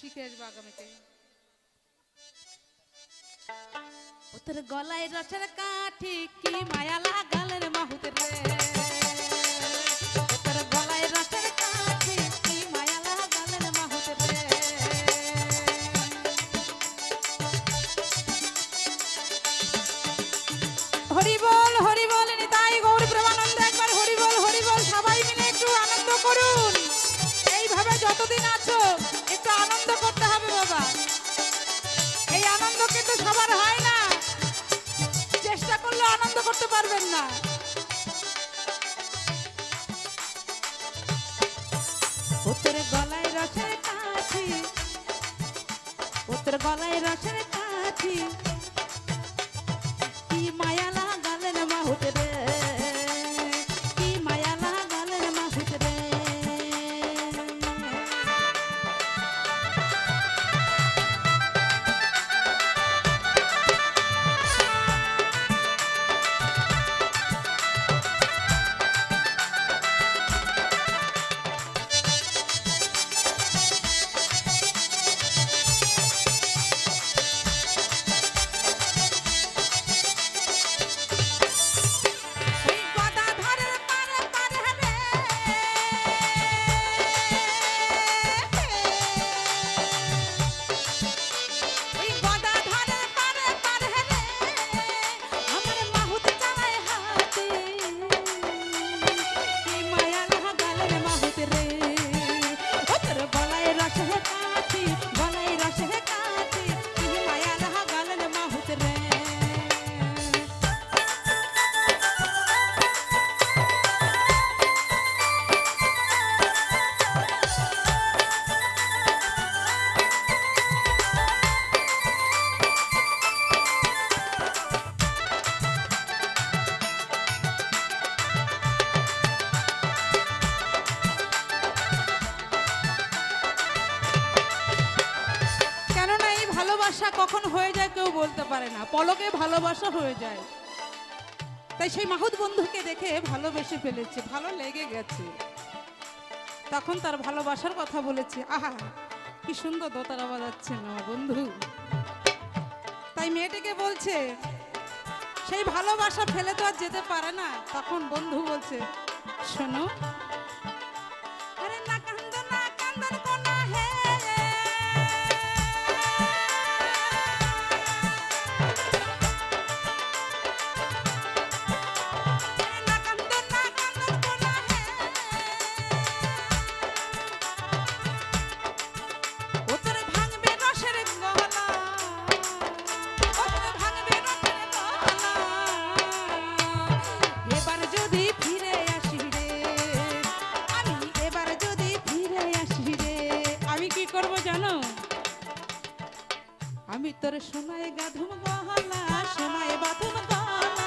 শিখে আসবো আগামীতে। ও তোর গলায় রসের কাঠি কি মায়া লাগাল রে মাহুত রে, ও তোর গলায় রসের কাঠি কি মায়া লাগাল রে মাহুত রে। হরি বল নিতাই গৌর প্রেমানন্দ, একবার হরি বল সবাই মিলে একটু আনন্দ করুন। এইভাবে যতদিন আছো একটু আনন্দ করতে হবে বাবা। এই আনন্দ কিন্তু সবার হয় না, চেষ্টা করলে আনন্দ করতে পারবেন না। উত্তর গলায় রসের কাঠি, উত্তর গলায় রসের কাঠি কি মায়া লাগালেন মাহুত রে, কি মায়া লাগালেন মাহুত রে। কখন হয়ে যায় কেউ বলতে পারে না, পলকে ভালোবাসা হয়ে যায়। তাই সেই মাহুত বন্ধুকে দেখে ভালোবেসে ফেলেছে, ভালো লেগে গেছে। তখন তার ভালোবাসার কথা বলেছে, আহা কি সুন্দর দোতারা বাজাচ্ছে না বন্ধু। তাই মেয়েটিকে বলছে সেই ভালোবাসা ফেলে তো আর যেতে পারে না। তখন বন্ধু বলছে, শোনো আরে না কান্দন কোনা হে, আমি তোর সোনায় গাধুম গহনা, সোনায় বাঁধুম গলা,